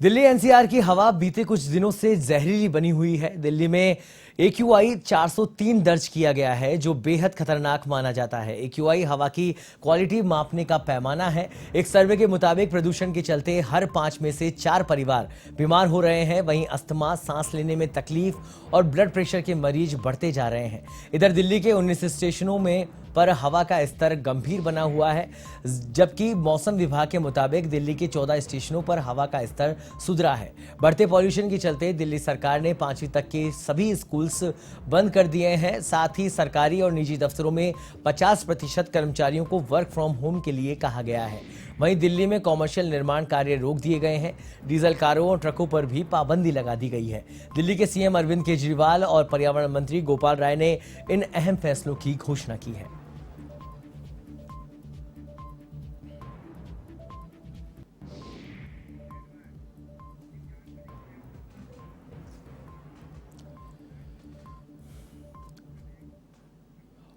Delhi NCR की हवा बीते कुछ दिनों से जहरीली बनी हुई है। दिल्ली में AQI 403 दर्ज किया गया है, जो बेहद खतरनाक माना जाता है। AQI हवा की क्वालिटी मापने का पैमाना है। एक सर्वे के मुताबिक प्रदूषण के चलते हर 5 में से 4 परिवार बीमार हो रहे हैं। वहीं अस्थमा, सांस लेने में तकलीफ और ब्लड प्रेशर के मरीज बढ़ते जा रहे हैं। इधर दिल्ली के 19 स्टेशनों में पर हवा का स्तर गंभीर बना हुआ है, जबकि मौसम विभाग के मुताबिक दिल्ली के 14 स्टेशनों पर हवा का स्तर सुधरा है। बढ़ते पॉल्यूशन के चलते दिल्ली सरकार ने 5वीं तक के सभी स्कूल्स बंद कर दिए हैं। साथ ही सरकारी और निजी दफ्तरों में 50% कर्मचारियों को वर्क फ्रॉम होम के लिए कहा गया है। वहीं दिल्ली में कॉमर्शियल निर्माण कार्य रोक दिए गए हैं। डीजल कारों और ट्रकों पर भी पाबंदी लगा दी गई है। दिल्ली के सीएम अरविंद केजरीवाल और पर्यावरण मंत्री गोपाल राय ने इन अहम फैसलों की घोषणा की है।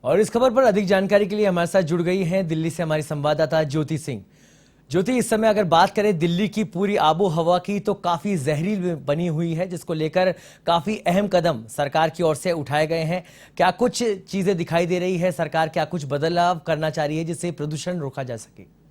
और इस खबर पर अधिक जानकारी के लिए हमारे साथ जुड़ गई हैं दिल्ली से हमारी संवाददाता ज्योति सिंह। ज्योति, इस समय अगर बात करें दिल्ली की पूरी आबो हवा की, तो काफी जहरीली बनी हुई है, जिसको लेकर काफी अहम कदम सरकार की ओर से उठाए गए हैं। क्या कुछ चीजें दिखाई दे रही है, सरकार क्या कुछ बदलाव करना चाह रही है जिससे प्रदूषण रोका जा सके?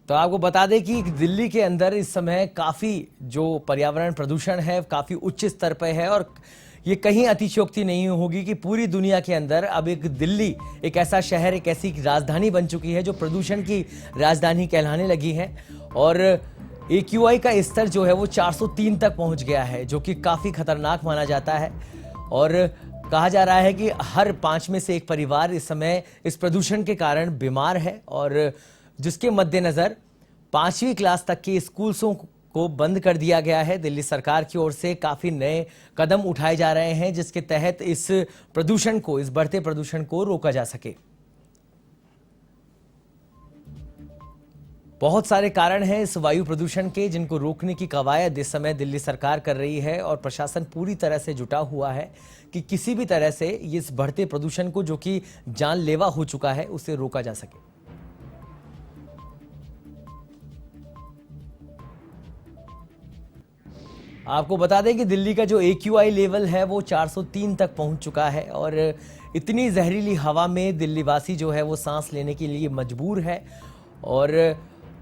तो आपको बता दें कि दिल्ली के अंदर इस समय काफी जो पर्यावरण प्रदूषण है काफी उच्च स्तर पर है, और ये कहीं अतिशयोक्ति नहीं होगी कि पूरी दुनिया के अंदर अब एक दिल्ली एक ऐसा शहर, एक ऐसी राजधानी बन चुकी है जो प्रदूषण की राजधानी कहलाने लगी है। और AQI का स्तर जो है वो 403 तक पहुंच गया है, जो कि काफी खतरनाक माना जाता है। और कहा जा रहा है कि हर 5 में से एक परिवार इस समय इस प्रदूषण के कारण बीमार है, और जिसके मद्देनजर 5वीं क्लास तक के स्कूलों को बंद कर दिया गया है। दिल्ली सरकार की ओर से काफी नए कदम उठाए जा रहे हैं, जिसके तहत इस प्रदूषण को, इस बढ़ते प्रदूषण को रोका जा सके। बहुत सारे कारण हैं इस वायु प्रदूषण के, जिनको रोकने की कवायद इस समय दिल्ली सरकार कर रही है, और प्रशासन पूरी तरह से जुटा हुआ है कि किसी भी तरह से इस बढ़ते प्रदूषण को, जो कि जानलेवा हो चुका है, उसे रोका जा सके। आपको बता दें कि दिल्ली का जो AQI लेवल है वो 403 तक पहुंच चुका है, और इतनी जहरीली हवा में दिल्ली वासी जो है वो सांस लेने के लिए मजबूर है। और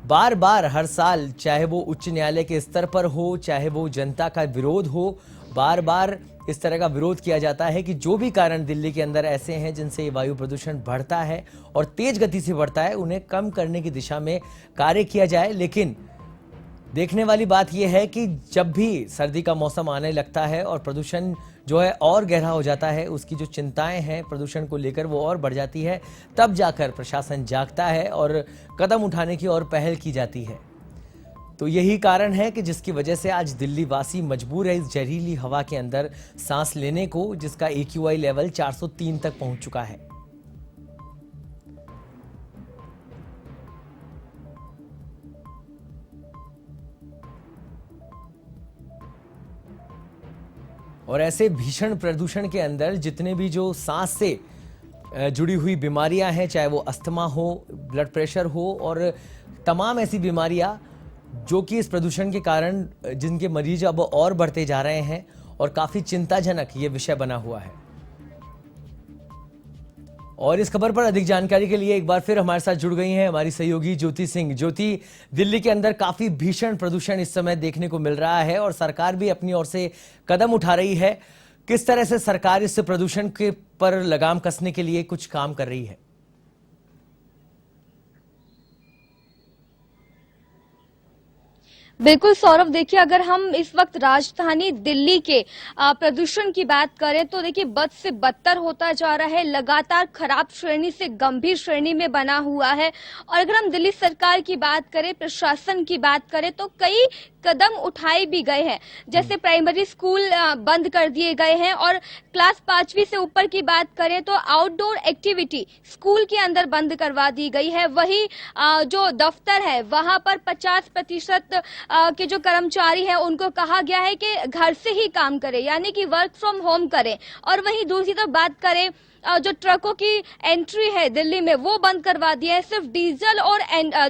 बार बार हर साल, चाहे वो उच्च न्यायालय के स्तर पर हो, चाहे वो जनता का विरोध हो, बार बार इस तरह का विरोध किया जाता है कि जो भी कारण दिल्ली के अंदर ऐसे हैं जिनसे वायु प्रदूषण बढ़ता है और तेज गति से बढ़ता है, उन्हें कम करने की दिशा में कार्य किया जाए। लेकिन देखने वाली बात यह है कि जब भी सर्दी का मौसम आने लगता है और प्रदूषण जो है और गहरा हो जाता है, उसकी जो चिंताएं हैं प्रदूषण को लेकर वो और बढ़ जाती है, तब जाकर प्रशासन जागता है और कदम उठाने की और पहल की जाती है। तो यही कारण है कि जिसकी वजह से आज दिल्ली वासी मजबूर है इस जहरीली हवा के अंदर सांस लेने को, जिसका AQI लेवल 403 तक पहुंच चुका है। और ऐसे भीषण प्रदूषण के अंदर जितने भी जो सांस से जुड़ी हुई बीमारियां हैं, चाहे वो अस्थमा हो, ब्लड प्रेशर हो, और तमाम ऐसी बीमारियां जो कि इस प्रदूषण के कारण जिनके मरीज अब और बढ़ते जा रहे हैं, और काफी चिंताजनक ये विषय बना हुआ है। और इस खबर पर अधिक जानकारी के लिए एक बार फिर हमारे साथ जुड़ गई हैं हमारी सहयोगी ज्योति सिंह। ज्योति, दिल्ली के अंदर काफी भीषण प्रदूषण इस समय देखने को मिल रहा है, और सरकार भी अपनी ओर से कदम उठा रही है। किस तरह से सरकार इस प्रदूषण के पर लगाम कसने के लिए कुछ काम कर रही है? बिल्कुल सौरभ, देखिए अगर हम इस वक्त राजधानी दिल्ली के प्रदूषण की बात करें तो देखिए बद से बदतर होता जा रहा है, लगातार खराब श्रेणी से गंभीर श्रेणी में बना हुआ है। और अगर हम दिल्ली सरकार की बात करें, प्रशासन की बात करें, तो कई कदम उठाए भी गए हैं। जैसे प्राइमरी स्कूल बंद कर दिए गए हैं, और क्लास 5वीं से ऊपर की बात करें तो आउटडोर एक्टिविटी स्कूल के अंदर बंद करवा दी गई है। वही जो दफ्तर है वहां पर 50% के जो कर्मचारी हैं उनको कहा गया है कि घर से ही काम करें, यानी कि वर्क फ्रॉम होम करें। और वहीं दूसरी तरफ बात करें जो ट्रकों की एंट्री है दिल्ली में वो बंद करवा दिया है। सिर्फ डीजल और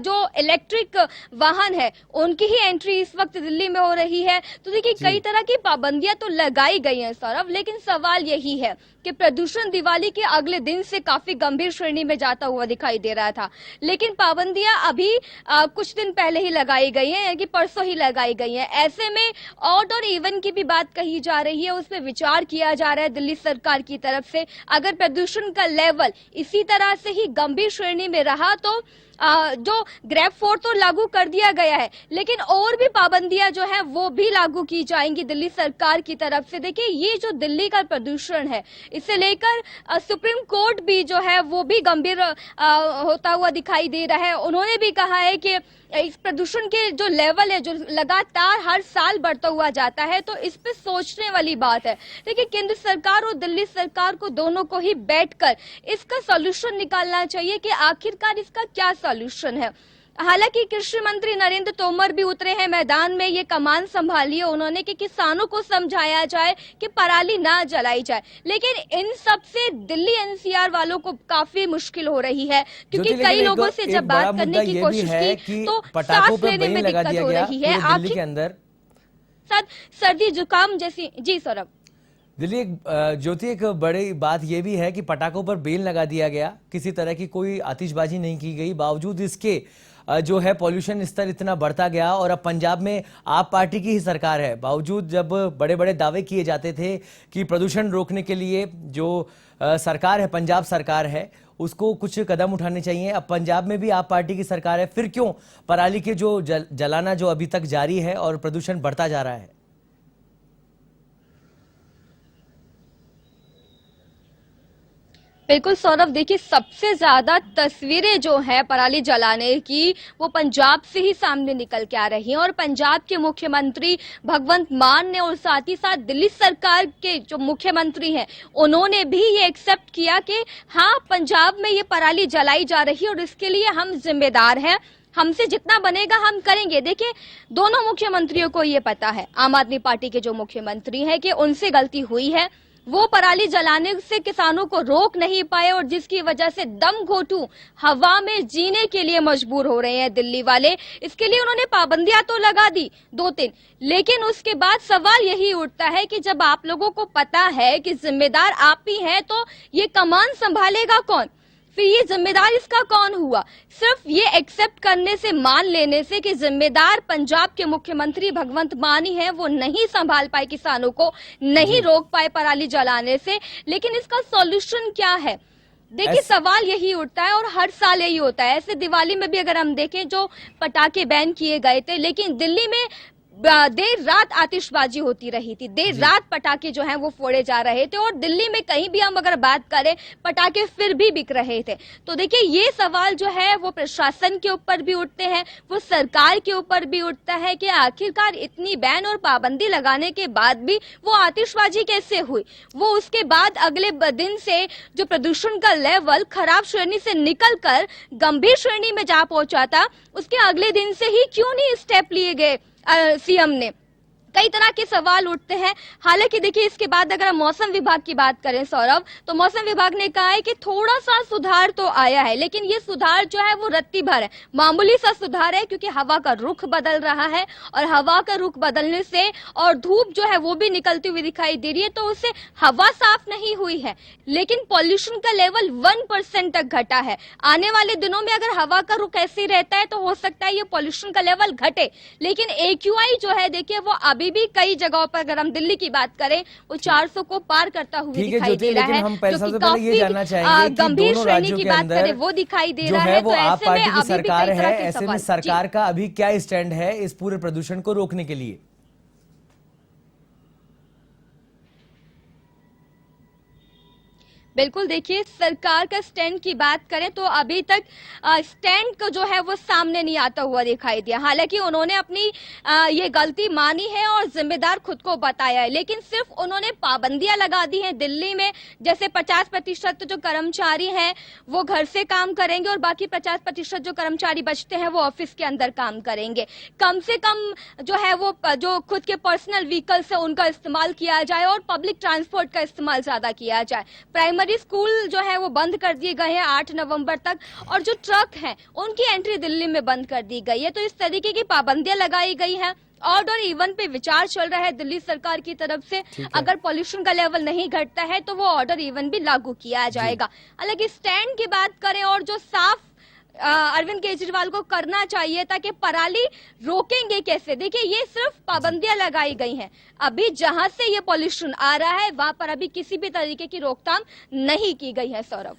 जो इलेक्ट्रिक वाहन है उनकी ही एंट्री इस वक्त दिल्ली में हो रही है। तो देखिए कई तरह की पाबंदियां तो लगाई गई हैं सौरभ, लेकिन सवाल यही है कि प्रदूषण दिवाली के अगले दिन से काफी गंभीर श्रेणी में जाता हुआ दिखाई दे रहा था, लेकिन पाबंदियां अभी कुछ दिन पहले ही लगाई गई हैं, यानी कि परसों ही लगाई गई हैं। ऐसे में ऑड और इवन की भी बात कही जा रही है, उस पर विचार किया जा रहा है दिल्ली सरकार की तरफ से। अगर प्रदूषण का लेवल इसी तरह से ही गंभीर श्रेणी में रहा तो जो ग्रेप 4 तो लागू कर दिया गया है, लेकिन और भी पाबंदियां जो है वो भी लागू की जाएंगी दिल्ली सरकार की तरफ से। देखिए ये जो दिल्ली का प्रदूषण है इसे लेकर सुप्रीम कोर्ट भी जो है वो भी गंभीर होता हुआ दिखाई दे रहा है। उन्होंने भी कहा है कि इस प्रदूषण के जो लेवल है जो लगातार हर साल बढ़ता हुआ जाता है, तो इस पे सोचने वाली बात है। देखिए केंद्र सरकार और दिल्ली सरकार को दोनों को ही बैठकर इसका सॉल्यूशन निकालना चाहिए कि आखिरकार इसका क्या सॉल्यूशन है। हालांकि कृषि मंत्री नरेंद्र तोमर भी उतरे हैं मैदान में, ये कमान संभाली है उन्होंने कि किसानों को समझाया जाए कि पराली ना जलाई जाए, लेकिन इन सब से दिल्ली एनसीआर वालों को काफी मुश्किल हो रही है, क्योंकि कई लोगों से जब बात करने की कोशिश की तो सांस लेने में दिक्कत हो रही है। दिल्ली के अंदर सर्दी जुकाम जैसी। जी सौरभ। दिल्ली ज्योति, एक बड़ी बात यह भी है कि पटाखों पर बेन लगा दिया गया, किसी तरह की कोई आतिशबाजी नहीं की गई, बावजूद इसके जो है पॉल्यूशन स्तर इतना बढ़ता गया। और अब पंजाब में आप पार्टी की ही सरकार है, बावजूद जब बड़े बड़े दावे किए जाते थे कि प्रदूषण रोकने के लिए जो सरकार है, पंजाब सरकार है, उसको कुछ कदम उठाने चाहिए। अब पंजाब में भी आप पार्टी की सरकार है, फिर क्यों पराली के जो जलाना जो अभी तक जारी है और प्रदूषण बढ़ता जा रहा है? बिल्कुल सौरभ, देखिए सबसे ज्यादा तस्वीरें जो है पराली जलाने की वो पंजाब से ही सामने निकल के आ रही हैं, और पंजाब के मुख्यमंत्री भगवंत मान ने और साथ ही साथ दिल्ली सरकार के जो मुख्यमंत्री हैं उन्होंने भी ये एक्सेप्ट किया कि हाँ पंजाब में ये पराली जलाई जा रही है और इसके लिए हम जिम्मेदार हैं, हमसे जितना बनेगा हम करेंगे। देखिए दोनों मुख्यमंत्रियों को ये पता है, आम आदमी पार्टी के जो मुख्यमंत्री हैं, कि उनसे गलती हुई है, वो पराली जलाने से किसानों को रोक नहीं पाए और जिसकी वजह से दम घोंटू हवा में जीने के लिए मजबूर हो रहे हैं दिल्ली वाले। इसके लिए उन्होंने पाबंदियां तो लगा दी 2-3, लेकिन उसके बाद सवाल यही उठता है कि जब आप लोगों को पता है कि जिम्मेदार आप ही हैं, तो ये कमान संभालेगा कौन? फिर ये जिम्मेदार इसका कौन हुआ? सिर्फ ये एक्सेप्ट करने से, मान लेने से कि जिम्मेदार पंजाब के मुख्यमंत्री भगवंत मान ही है, वो नहीं संभाल पाए किसानों को, नहीं रोक पाए पराली जलाने से, लेकिन इसका सॉल्यूशन क्या है? देखिए सवाल यही उठता है और हर साल यही होता है। ऐसे दिवाली में भी अगर हम देखें जो पटाखे बैन किए गए थे, लेकिन दिल्ली में देर रात आतिशबाजी होती रही थी, देर रात पटाखे जो हैं वो फोड़े जा रहे थे, और दिल्ली में कहीं भी हम अगर बात करें पटाखे फिर भी बिक रहे थे। तो देखिए ये सवाल जो है वो प्रशासन के ऊपर भी उठते हैं, वो सरकार के ऊपर भी उठता है कि आखिरकार इतनी बैन और पाबंदी लगाने के बाद भी वो आतिशबाजी कैसे हुई? वो उसके बाद अगले दिन से जो प्रदूषण का लेवल खराब श्रेणी से निकलकर गंभीर श्रेणी में जा पहुंचा था, उसके अगले दिन से ही क्यों नहीं स्टेप लिए गए सीएम ने? कई तरह के सवाल उठते हैं। हालांकि देखिए इसके बाद अगर हम मौसम विभाग की बात करें सौरभ, तो मौसम विभाग ने कहा है कि थोड़ा सा सुधार तो आया है, लेकिन ये सुधार जो है वो रत्ती भर है, मामूली सा सुधार है, क्योंकि हवा का रुख बदल रहा है और हवा का रुख बदलने से और धूप जो है वो भी निकलती हुई दिखाई दे रही है, तो उससे हवा साफ नहीं हुई है, लेकिन पॉल्यूशन का लेवल 1% तक घटा है। आने वाले दिनों में अगर हवा का रुख ऐसे ही रहता है तो हो सकता है ये पॉल्यूशन का लेवल घटे, लेकिन AQI जो है देखिए वो अभी भी कई जगहों पर, अगर हम दिल्ली की बात करें, वो 400 को पार करता हुआ दिखाई दे रहा है, हम सबसे जो पहले ये जानना चाहेंगे कि गंभीर दोनों श्रेणी राज्यों की के बात अंदर करें वो दिखाई दे जो रहा है है। वो तो आप ऐसे में पार्टी की अभी भी सरकार कई तरह है, के ऐसे में सवाल। सरकार का अभी क्या स्टैंड है इस पूरे प्रदूषण को रोकने के लिए? बिल्कुल, देखिए सरकार का स्टैंड की बात करें तो अभी तक स्टैंड को जो है वो सामने नहीं आता हुआ दिखाई दिया। हालांकि उन्होंने अपनी ये गलती मानी है और जिम्मेदार खुद को बताया है, लेकिन सिर्फ उन्होंने पाबंदियां लगा दी हैं दिल्ली में, जैसे 50% जो कर्मचारी हैं वो घर से काम करेंगे और बाकी 50% जो कर्मचारी बचते हैं वो ऑफिस के अंदर काम करेंगे। कम से कम जो है वो जो खुद के पर्सनल व्हीकल्स है उनका इस्तेमाल किया जाए और पब्लिक ट्रांसपोर्ट का इस्तेमाल ज्यादा किया जाए। प्राइमरी सरकारी स्कूल जो है वो बंद कर दिए गए हैं 8 नवंबर तक, और जो ट्रक हैं उनकी एंट्री दिल्ली में बंद कर दी गई है। तो इस तरीके की पाबंदियां लगाई गई हैं। ऑड और इवन पे विचार चल रहा है दिल्ली सरकार की तरफ से। अगर पॉल्यूशन का लेवल नहीं घटता है तो वो ऑड और इवन भी लागू किया जाएगा। हालांकि स्टैंड की बात करें और जो साफ अरविंद केजरीवाल को करना चाहिए ताकि पराली रोकेंगे कैसे। देखिए, ये सिर्फ पाबंदियां लगाई गई हैं। अभी जहां से ये पॉल्यूशन आ रहा है वहां पर अभी किसी भी तरीके की रोकथाम नहीं की गई है। सौरभ,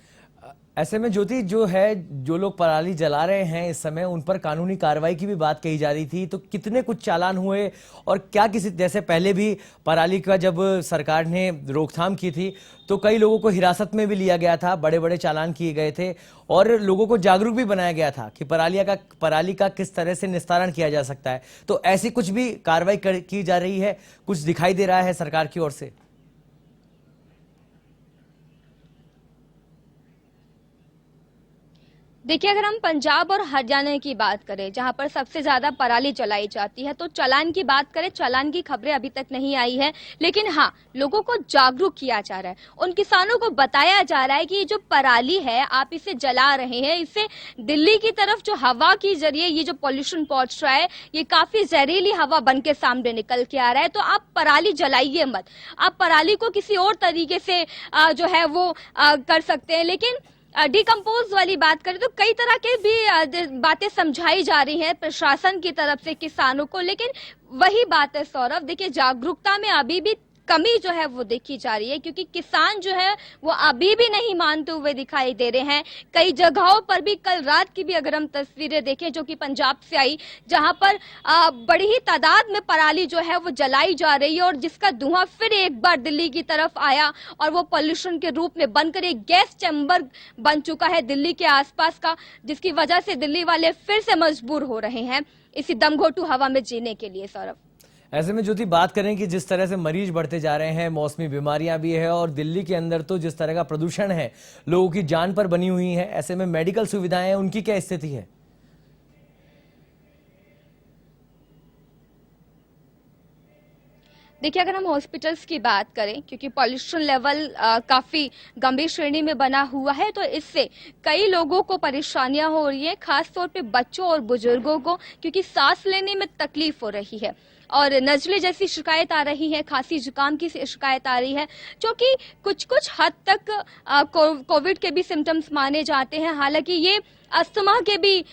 ऐसे में ज्योति, जो है जो लोग पराली जला रहे हैं इस समय, उन पर कानूनी कार्रवाई की भी बात कही जा रही थी, तो कितने कुछ चालान हुए और क्या किसी जैसे पहले भी पराली का जब सरकार ने रोकथाम की थी तो कई लोगों को हिरासत में भी लिया गया था, बड़े बड़े चालान किए गए थे और लोगों को जागरूक भी बनाया गया था कि पराली का किस तरह से निस्तारण किया जा सकता है। तो ऐसी कुछ भी कार्रवाई की जा रही है, कुछ दिखाई दे रहा है सरकार की ओर से? देखिए, अगर हम पंजाब और हरियाणा की बात करें जहां पर सबसे ज्यादा पराली जलाई जाती है, तो चालान की बात करें, चालान की खबरें अभी तक नहीं आई है। लेकिन हाँ, लोगों को जागरूक किया जा रहा है। उन किसानों को बताया जा रहा है कि ये जो पराली है आप इसे जला रहे हैं, इससे दिल्ली की तरफ जो हवा के जरिए ये जो पॉल्यूशन पहुंच रहा है, ये काफी जहरीली हवा बन के सामने निकल के आ रहा है। तो आप पराली जलाइए मत। आप पराली को किसी और तरीके से जो है वो कर सकते हैं। लेकिन डिकम्पोज वाली बात करें तो कई तरह के भी बातें समझाई जा रही हैं प्रशासन की तरफ से किसानों को। लेकिन वही बात है सौरभ, देखिए, जागरूकता में अभी भी कमी जो है वो देखी जा रही है, क्योंकि किसान जो है वो अभी भी नहीं मानते हुए दिखाई दे रहे हैं। कई जगहों पर भी, कल रात की भी अगर हम तस्वीरें देखें जो कि पंजाब से आई, जहां पर बड़ी ही तादाद में पराली जो है वो जलाई जा रही है और जिसका धुआं फिर एक बार दिल्ली की तरफ आया और वो पॉल्यूशन के रूप में बनकर एक गैस चैम्बर बन चुका है दिल्ली के आसपास का, जिसकी वजह से दिल्ली वाले फिर से मजबूर हो रहे हैं इसी दमघोटू हवा में जीने के लिए। सौरभ, ऐसे में ज्योति, बात करें कि जिस तरह से मरीज बढ़ते जा रहे हैं, मौसमी बीमारियां भी है और दिल्ली के अंदर तो जिस तरह का प्रदूषण है लोगों की जान पर बनी हुई है, ऐसे में मेडिकल सुविधाएं हैं, उनकी क्या स्थिति है? देखिए, अगर हम हॉस्पिटल्स की बात करें, क्योंकि पॉल्यूशन लेवल काफी गंभीर श्रेणी में बना हुआ है, तो इससे कई लोगों को परेशानियां हो रही है, खासतौर पे बच्चों और बुजुर्गों को, क्योंकि सांस लेने में तकलीफ हो रही है और नजले जैसी शिकायत आ रही है, खांसी जुकाम की शिकायत आ रही है, जो कि कुछ कुछ हद तक कोविड के भी सिम्टम्स माने जाते हैं। हालांकि ये अस्थमा के भी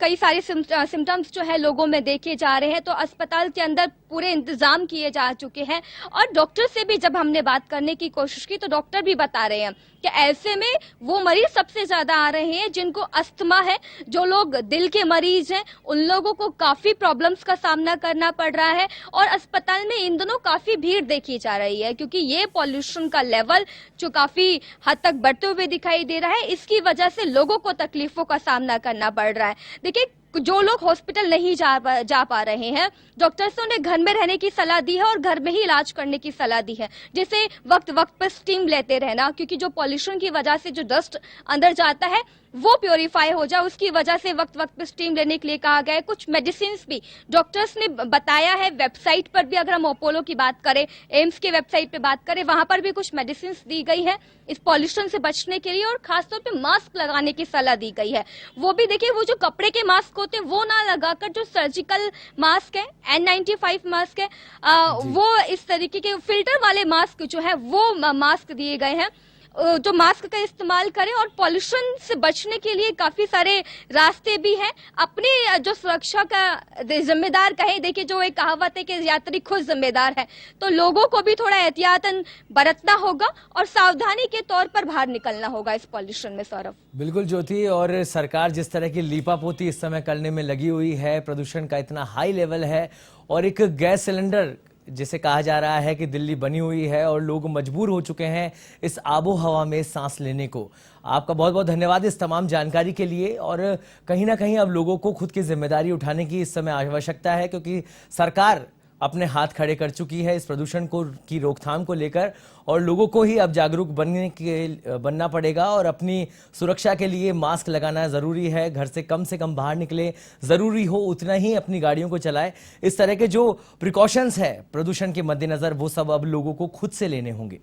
कई सारे सिम्टम्स जो है लोगों में देखे जा रहे हैं। तो अस्पताल के अंदर पूरे इंतजाम किए जा चुके हैं और डॉक्टर से भी जब हमने बात करने की कोशिश की तो डॉक्टर भी बता रहे हैं कि ऐसे में वो मरीज सबसे ज्यादा आ रहे हैं जिनको अस्थमा है, जो लोग दिल के मरीज हैं, उन लोगों को काफी प्रॉब्लम्स का सामना करना पड़ रहा है और अस्पताल में इन दिनों काफी भीड़ देखी जा रही है, क्योंकि ये पॉल्यूशन का लेवल जो काफी हद तक बढ़ते हुए दिखाई दे रहा है, इसकी वजह से लोगों को तकलीफों का सामना करना पड़ रहा है। देखिए, जो लोग हॉस्पिटल नहीं जा पा रहे हैं, डॉक्टर्स ने उन्हें घर में रहने की सलाह दी है और घर में ही इलाज करने की सलाह दी है, जैसे वक्त वक्त पर स्टीम लेते रहना, क्योंकि जो पॉल्यूशन की वजह से जो डस्ट अंदर जाता है वो प्योरीफाई हो जाए, उसकी वजह से वक्त वक्त पे स्टीम लेने के लिए कहा गया है। कुछ मेडिसिन भी डॉक्टर्स ने बताया है, वेबसाइट पर भी अगर हम अपोलो की बात करें, एम्स की वेबसाइट पे बात करें, वहां पर भी कुछ मेडिसिन दी गई है इस पॉल्यूशन से बचने के लिए और खासतौर पे मास्क लगाने की सलाह दी गई है। वो भी देखिए, वो जो कपड़े के मास्क होते हैं वो ना लगाकर जो सर्जिकल मास्क है, N95 मास्क है, वो इस तरीके के फिल्टर वाले मास्क जो है वो मास्क दिए गए हैं, जो मास्क का इस्तेमाल करें और पॉल्यूशन से बचने के लिए काफी सारे रास्ते भी हैं। अपनी जो सुरक्षा का जिम्मेदार कहें, देखिए, जो एक कहावत है कि यात्री खुद जिम्मेदार है, तो लोगों को भी थोड़ा एहतियातन बरतना होगा और सावधानी के तौर पर बाहर निकलना होगा इस पॉल्यूशन में। सौरभ, बिल्कुल ज्योति, और सरकार जिस तरह की लीपापोती इस समय करने में लगी हुई है, प्रदूषण का इतना हाई लेवल है और एक गैस सिलेंडर जिसे कहा जा रहा है कि दिल्ली बनी हुई है और लोग मजबूर हो चुके हैं इस आबो हवा में सांस लेने को। आपका बहुत बहुत धन्यवाद इस तमाम जानकारी के लिए। और कहीं ना कहीं अब लोगों को खुद की जिम्मेदारी उठाने की इस समय आवश्यकता है, क्योंकि सरकार अपने हाथ खड़े कर चुकी है इस प्रदूषण को की रोकथाम को लेकर और लोगों को ही अब जागरूक बनना पड़ेगा और अपनी सुरक्षा के लिए मास्क लगाना ज़रूरी है, घर से कम बाहर निकले, ज़रूरी हो उतना ही अपनी गाड़ियों को चलाएं। इस तरह के जो प्रिकॉशंस है प्रदूषण के मद्देनज़र वो सब अब लोगों को खुद से लेने होंगे।